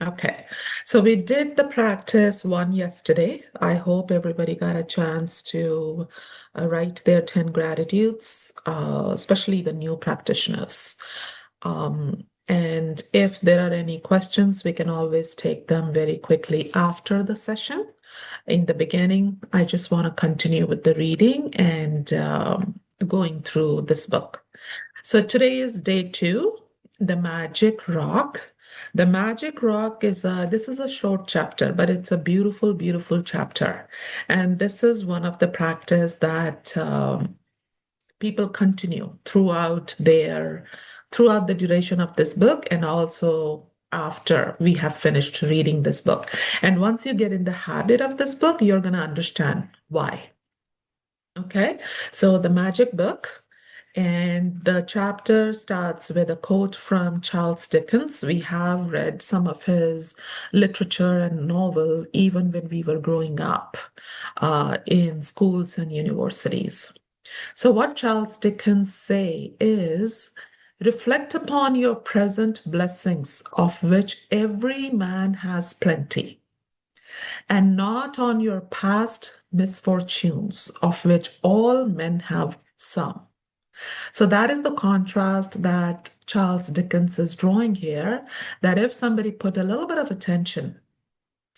Okay, so we did the practice one yesterday. I hope everybody got a chance to write their 10 gratitudes, especially the new practitioners. And if there are any questions, we can always take them very quickly after the session. In the beginning, I just want to continue with the reading and going through this book. So today is day two, the magic rock. The magic rock is this is a short chapter, but it's a beautiful, beautiful chapter. And this is one of the practice that people continue throughout the duration of this book and also after we have finished reading this book. And once you get in the habit of this book, you're going to understand why. Okay, so the magic book, and the chapter starts with a quote from Charles Dickens. We have read some of his literature and novel even when we were growing up in schools and universities. So, what Charles Dickens say is, reflect upon your present blessings, of which every man has plenty, and not on your past misfortunes, of which all men have some. So that is the contrast that Charles Dickens is drawing here, that if somebody put a little bit of attention,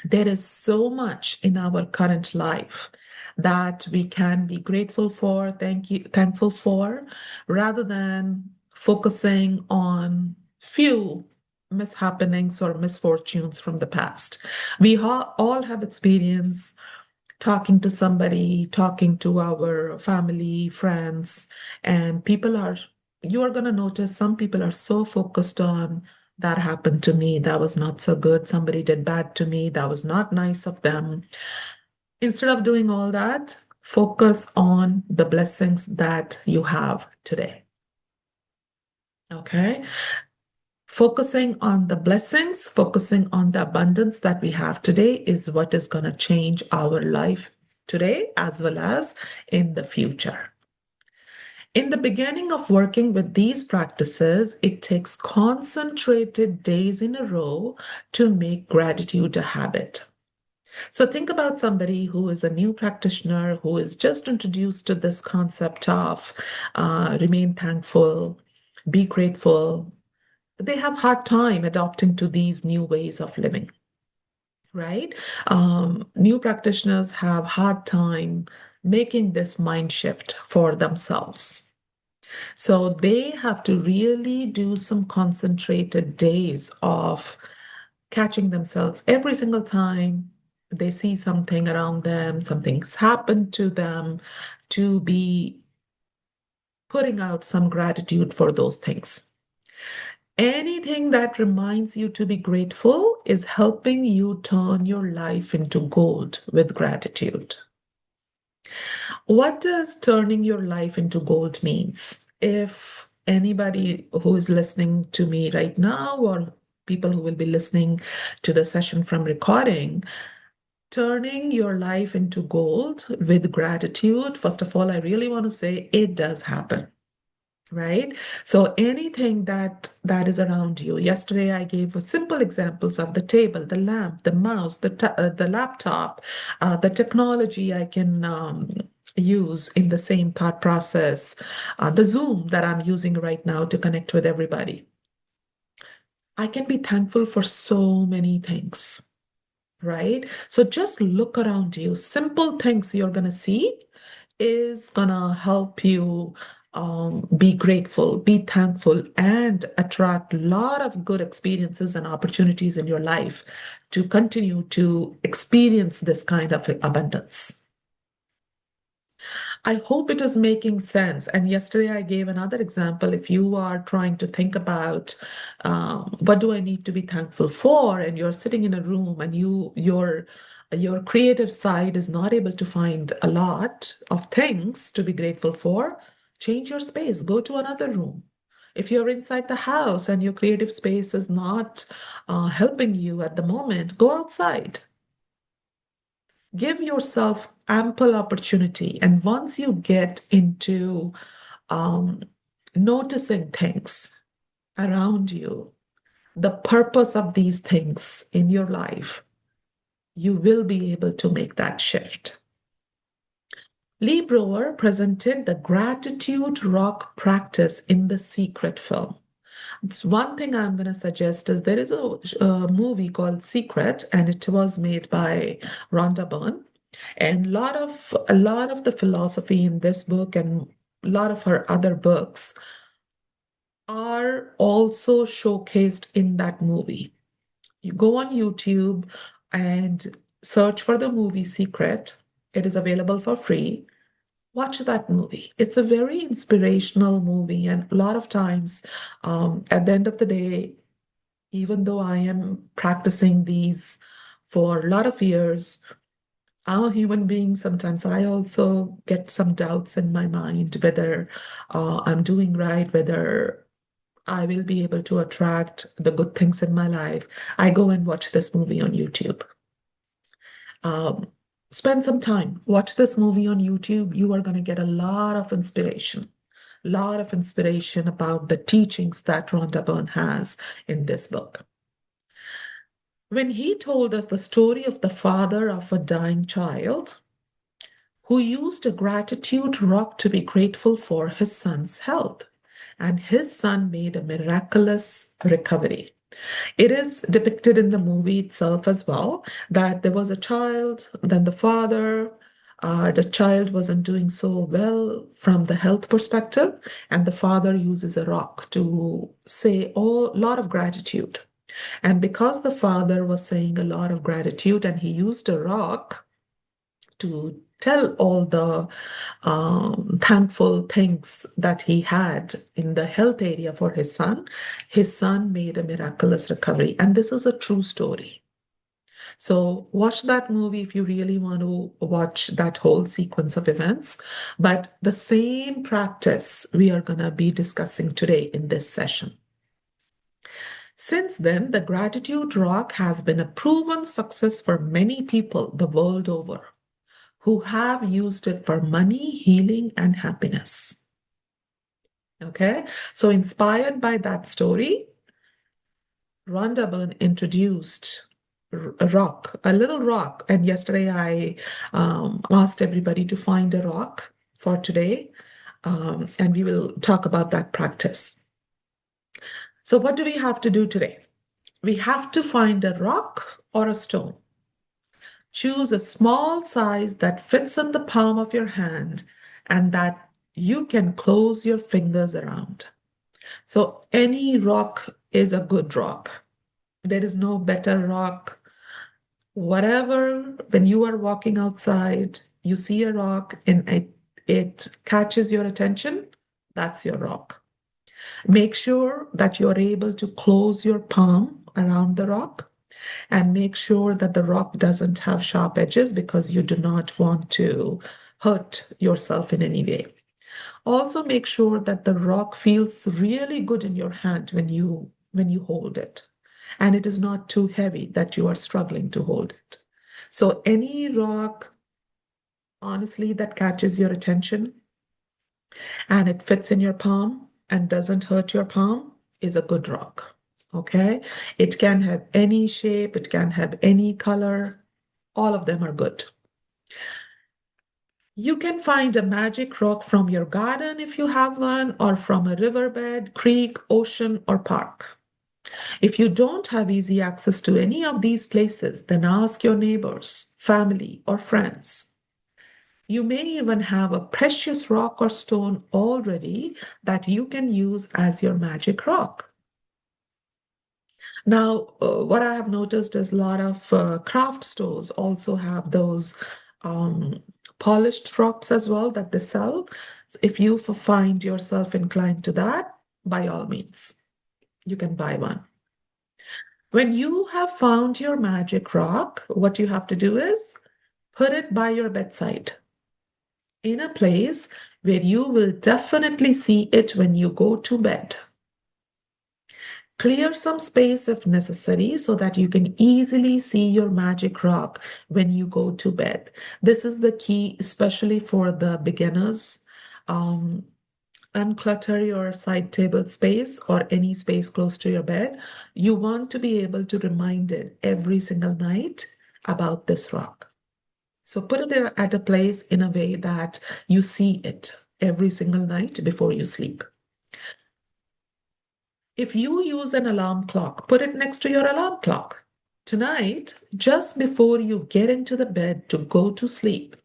there is so much in our current life that we can be grateful for, thankful for, rather than focusing on few mishappenings or misfortunes from the past. We all have experience talking to somebody, talking to our family, friends, and you are going to notice some people are so focused on that happened to me, that was not so good, somebody did bad to me, that was not nice of them. Instead of doing all that, focus on the blessings that you have today. Okay? Focusing on the blessings, focusing on the abundance that we have today is what is going to change our life today as well as in the future. In the beginning of working with these practices, it takes concentrated days in a row to make gratitude a habit. So think about somebody who is a new practitioner who is just introduced to this concept of remain thankful, be grateful. They have hard time adopting to these new ways of living, right? New practitioners have hard time making this mind shift for themselves. So they have to really do some concentrated days of catching themselves every single time they see something around them, something's happened to them, to be putting out some gratitude for those things. Anything that reminds you to be grateful is helping you turn your life into gold with gratitude. What does turning your life into gold means? If anybody who is listening to me right now or people who will be listening to the session from recording, turning your life into gold with gratitude, first of all, I really want to say it does happen. Right? So anything that is around you. Yesterday, I gave simple examples of the table, the lamp, the mouse, the laptop, the technology I can use in the same thought process, the Zoom that I'm using right now to connect with everybody. I can be thankful for so many things, right? So just look around you. Simple things you're going to see is going to help you be grateful, be thankful, and attract a lot of good experiences and opportunities in your life to continue to experience this kind of abundance. I hope it is making sense. And yesterday I gave another example. If you are trying to think about what do I need to be thankful for, and you're sitting in a room and your creative side is not able to find a lot of things to be grateful for, change your space, go to another room. If you're inside the house and your creative space is not helping you at the moment, go outside. Give yourself ample opportunity. And once you get into um, noticing things around you, the purpose of these things in your life, you will be able to make that shift. Lee Brower presented the gratitude rock practice in The Secret film. It's one thing I'm going to suggest is there is a movie called Secret, and it was made by Rhonda Byrne. And a lot of the philosophy in this book and a lot of her other books are also showcased in that movie. You go on YouTube and search for the movie Secret. It is available for free. Watch that movie. It's a very inspirational movie, and a lot of times, at the end of the day, even though I am practicing these for a lot of years, I'm a human being. Sometimes I also get some doubts in my mind whether I'm doing right, whether I will be able to attract the good things in my life. I go and watch this movie on YouTube. Um, Spend some time, watch this movie on YouTube. You are going to get a lot of inspiration about the teachings that Rhonda Byrne has in this book. When he told us the story of the father of a dying child who used a gratitude rock to be grateful for his son's health, and his son made a miraculous recovery. It is depicted in the movie itself as well that there was a child, then the child wasn't doing so well from the health perspective, and the father uses a rock to say a lot of gratitude. And because the father was saying a lot of gratitude and he used a rock to tell all the thankful things that he had in the health area for his son made a miraculous recovery. And this is a true story. So watch that movie if you really want to watch that whole sequence of events. But the same practice we are going to be discussing today in this session. Since then, the gratitude rock has been a proven success for many people the world over who have used it for money, healing, and happiness. Okay, so inspired by that story, Rhonda Byrne introduced a rock, a little rock. And yesterday I asked everybody to find a rock for today, and we will talk about that practice. So, what do we have to do today? We have to find a rock or a stone. Choose a small size that fits in the palm of your hand and that you can close your fingers around. So, any rock is a good rock. There is no better rock. Whatever, when you are walking outside, you see a rock and it catches your attention, that's your rock. Make sure that you're able to close your palm around the rock and make sure that the rock doesn't have sharp edges because you do not want to hurt yourself in any way. Also make sure that the rock feels really good in your hand when you hold it, and it is not too heavy that you are struggling to hold it. So any rock, honestly, that catches your attention and it fits in your palm and doesn't hurt your palm is a good rock. Okay, it can have any shape, it can have any color, all of them are good. You can find a magic rock from your garden if you have one, or from a riverbed, creek, ocean, or park. If you don't have easy access to any of these places, then ask your neighbors, family, or friends. You may even have a precious rock or stone already that you can use as your magic rock. Now, what I have noticed is a lot of craft stores also have those um, polished rocks as well that they sell. If you find yourself inclined to that, by all means, you can buy one. When you have found your magic rock, what you have to do is put it by your bedside in a place where you will definitely see it when you go to bed. Clear some space if necessary so that you can easily see your magic rock when you go to bed. This is the key, especially for the beginners. Um, unclutter your side table space or any space close to your bed. You want to be able to remind it every single night about this rock. So put it at a place in a way that you see it every single night before you sleep. If you use an alarm clock, put it next to your alarm clock. Tonight, just before you get into the bed to go to sleep,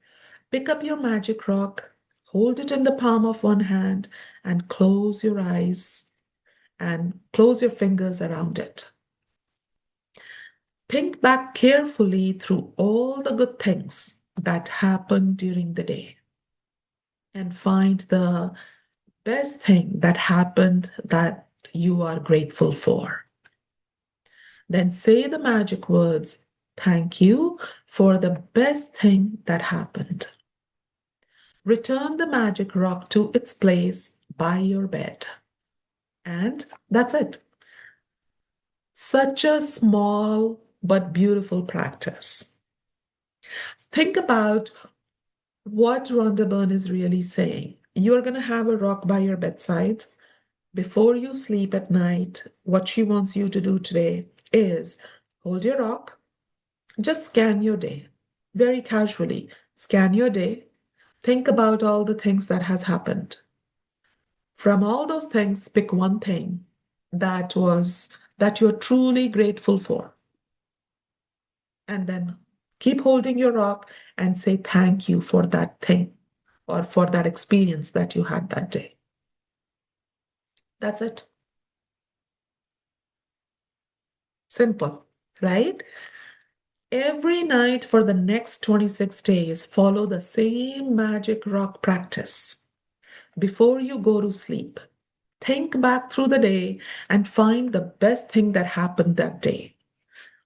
pick up your magic rock, hold it in the palm of one hand, and close your eyes and close your fingers around it. Think back carefully through all the good things that happened during the day and find the best thing that happened that you are grateful for. Then say the magic words, thank you for the best thing that happened. Return the magic rock to its place by your bed. And that's it. Such a small but beautiful practice. Think about what Rhonda Byrne is really saying. You're going to have a rock by your bedside. Before you sleep at night, what she wants you to do today is hold your rock, just scan your day. Very casually, scan your day. Think about all the things that has happened. From all those things, pick one thing that you're truly grateful for. And then keep holding your rock and say thank you for that thing or for that experience that you had that day. That's it. Simple, right? Every night for the next 26 days, follow the same magic rock practice. Before you go to sleep, think back through the day and find the best thing that happened that day.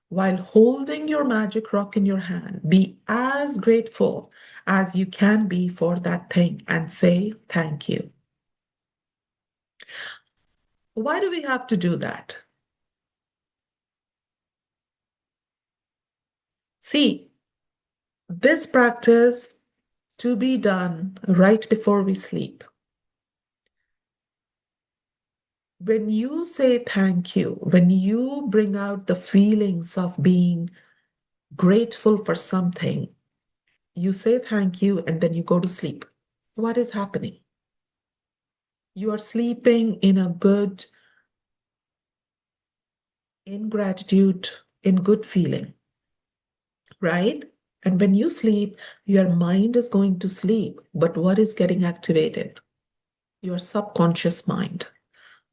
While holding your magic rock in your hand, be as grateful as you can be for that thing and say thank you. Why do we have to do that? See, this practice to be done right before we sleep. When you say thank you, when you bring out the feelings of being grateful for something, you say thank you and then you go to sleep. What is happening? You are sleeping in a good, in gratitude, in good feeling, right? And when you sleep, your mind is going to sleep. But what is getting activated? Your subconscious mind.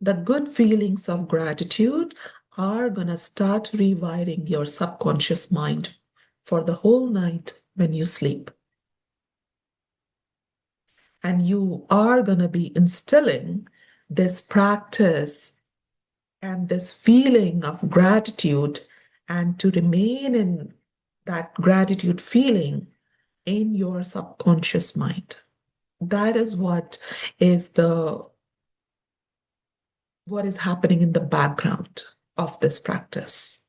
The good feelings of gratitude are going to start rewiring your subconscious mind for the whole night when you sleep. And you are going to be instilling this practice and this feeling of gratitude and to remain in that gratitude feeling in your subconscious mind. That is what is happening in the background of this practice.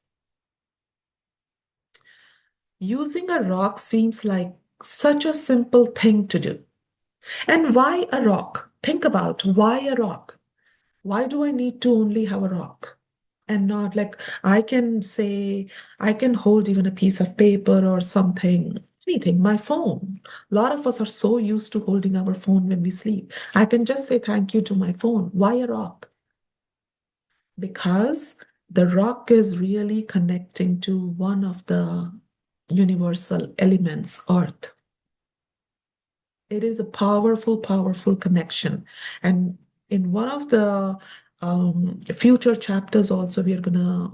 Using a rock seems like such a simple thing to do. And why a rock? Think about why a rock? Why do I need to only have a rock? And not like I can say, I can hold even a piece of paper or something, anything, my phone. A lot of us are so used to holding our phone when we sleep. I can just say thank you to my phone. Why a rock? Because the rock is really connecting to one of the universal elements, earth. It is a powerful, powerful connection. And in one of the future chapters also, we're gonna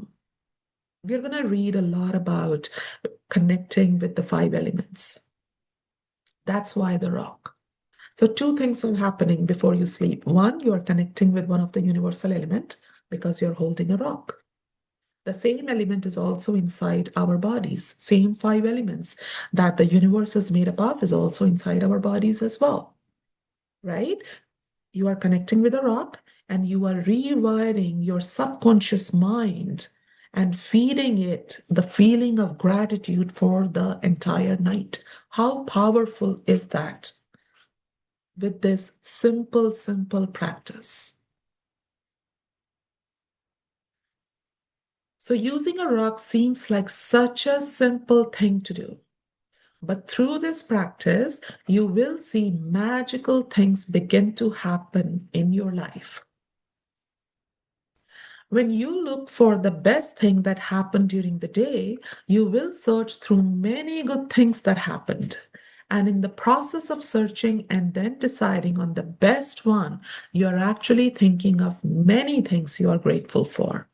read a lot about connecting with the five elements. That's why the rock. So two things are happening before you sleep. One, you are connecting with one of the universal element because you're holding a rock. The same element is also inside our bodies. Same five elements that the universe is made up of is also inside our bodies as well, right? You are connecting with a rock and you are rewiring your subconscious mind and feeding it the feeling of gratitude for the entire night. How powerful is that? with this simple practice. So, using a rock seems like such a simple thing to do. But through this practice, you will see magical things begin to happen in your life. When you look for the best thing that happened during the day, you will search through many good things that happened. And in the process of searching and then deciding on the best one, you're actually thinking of many things you are grateful for.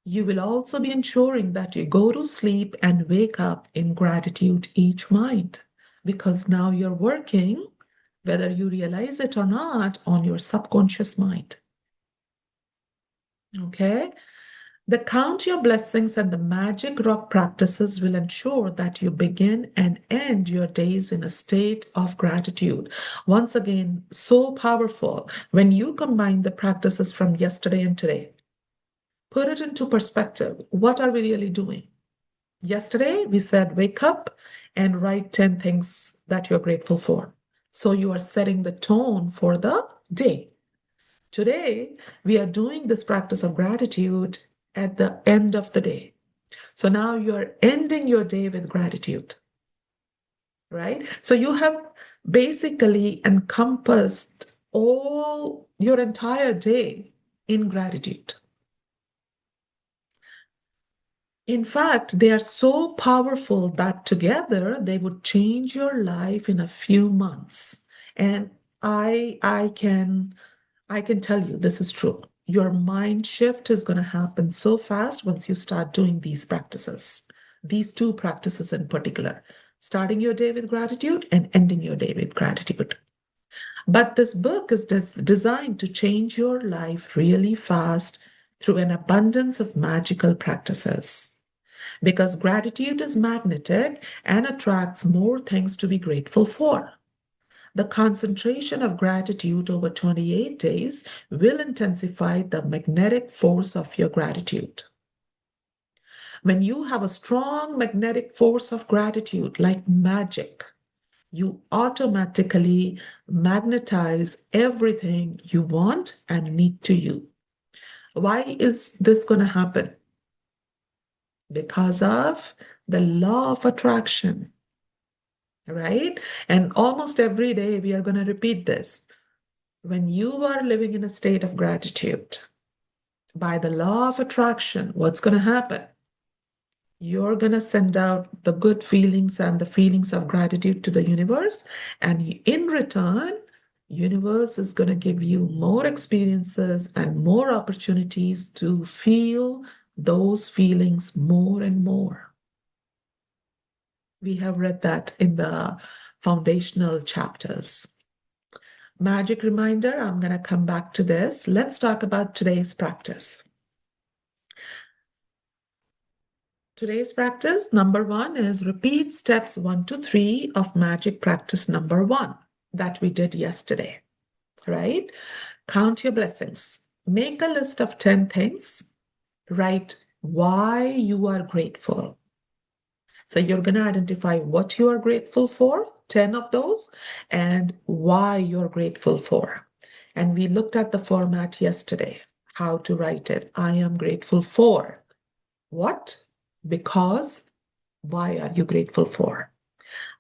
You will also be ensuring that you go to sleep and wake up in gratitude each night because now you're working, whether you realize it or not, on your subconscious mind. Okay? The count your blessings and the magic rock practices will ensure that you begin and end your days in a state of gratitude. Once again, so powerful when you combine the practices from yesterday and today. Put it into perspective. What are we really doing? Yesterday, we said wake up and write 10 things that you're grateful for. So you are setting the tone for the day. Today, we are doing this practice of gratitude at the end of the day. So now you're ending your day with gratitude, right? So you have basically encompassed all your entire day in gratitude. In fact, they are so powerful that together they would change your life in a few months. And I can tell you this is true. Your mind shift is going to happen so fast once you start doing these practices. These two practices in particular, starting your day with gratitude and ending your day with gratitude. But this book is designed to change your life really fast through an abundance of magical practices because gratitude is magnetic and attracts more things to be grateful for. The concentration of gratitude over 28 days will intensify the magnetic force of your gratitude. When you have a strong magnetic force of gratitude, like magic, you automatically magnetize everything you want and need to you. Why is this going to happen? Because of the law of attraction, right? And almost every day we are going to repeat this. When you are living in a state of gratitude, by the law of attraction, what's going to happen? You're going to send out the good feelings and the feelings of gratitude to the universe. And in return, universe is going to give you more experiences and more opportunities to feel those feelings more and more. We have read that in the foundational chapters. Magic reminder, I'm going to come back to this. Let's talk about today's practice. Today's practice, number one, is repeat steps 1 to 3 of magic practice number 1 that we did yesterday, right? Count your blessings. Make a list of 10 things. Write why you are grateful. So you're going to identify what you are grateful for, 10 of those, and why you're grateful for. And we looked at the format yesterday, how to write it. I am grateful for what, because, why are you grateful for?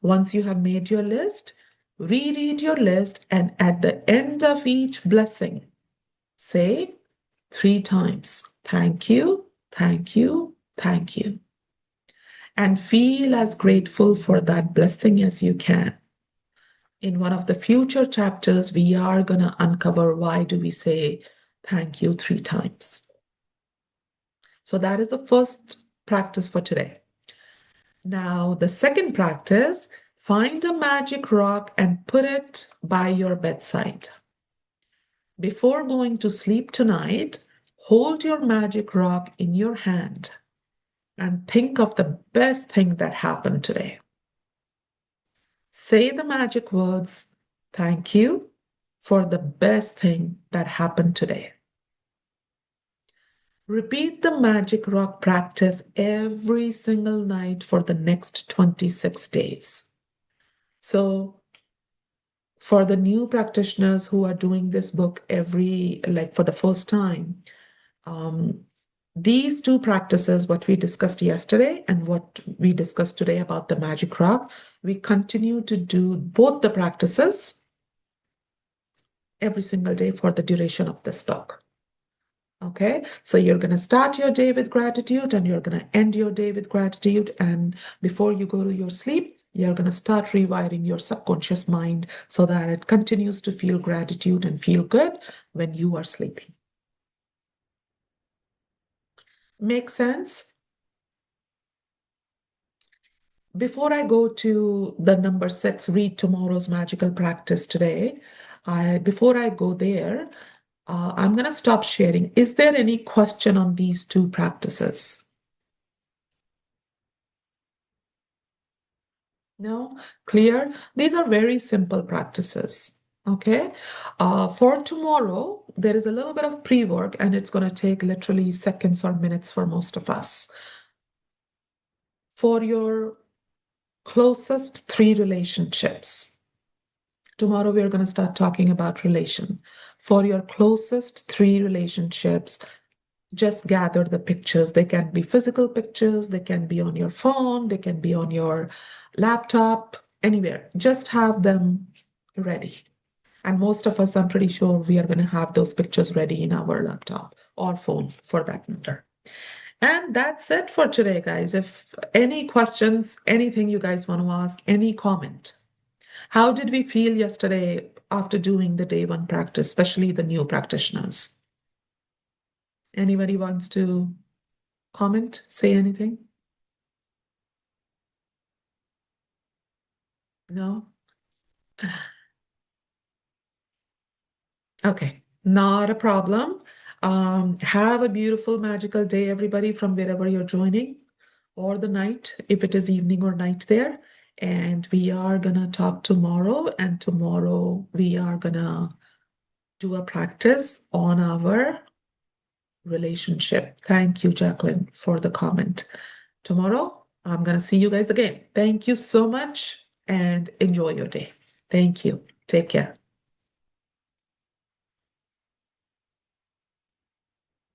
Once you have made your list, reread your list, and at the end of each blessing, say 3 times, thank you, thank you, thank you. And feel as grateful for that blessing as you can. In one of the future chapters, we are going to uncover why do we say thank you 3 times. So that is the first practice for today. Now, the second practice, find a magic rock and put it by your bedside. Before going to sleep tonight, hold your magic rock in your hand and think of the best thing that happened today. Say the magic words, thank you for the best thing that happened today. Repeat the magic rock practice every single night for the next 26 days. So For the new practitioners who are doing this book like for the first time, um, these two practices, what we discussed yesterday and what we discussed today about the magic rock, we continue to do both the practices every single day for the duration of this book. Okay, so you're going to start your day with gratitude and you're going to end your day with gratitude. And before you go to your sleep, you're going to start rewiring your subconscious mind so that it continues to feel gratitude and feel good when you are sleeping. Make sense? Before I go to the number 6, read tomorrow's magical practice today, before I go there, I'm going to stop sharing. Is there any question on these two practices? No? Clear? These are very simple practices. Okay. For tomorrow, there is a little bit of pre-work and it's going to take literally seconds or minutes for most of us. For your closest 3 relationships, tomorrow we are going to start talking about relation. For your closest 3 relationships, just gather the pictures. They can be physical pictures, they can be on your phone, they can be on your laptop, anywhere. Just have them ready. And most of us, I'm pretty sure we are going to have those pictures ready in our laptop or phone for that matter. And that's it for today, guys. If any questions, anything you guys want to ask, any comment. How did we feel yesterday after doing the day 1 practice, especially the new practitioners? Anybody wants to comment, say anything? No? Okay, not a problem. Have a beautiful, magical day, everybody, from wherever you're joining, or the night, if it is evening or night there. And we are gonna talk tomorrow, and tomorrow we are gonna do a practice on our relationship. Thank you, Jacqueline, for the comment. Tomorrow, I'm gonna see you guys again. Thank you so much and enjoy your day. Thank you. Take care.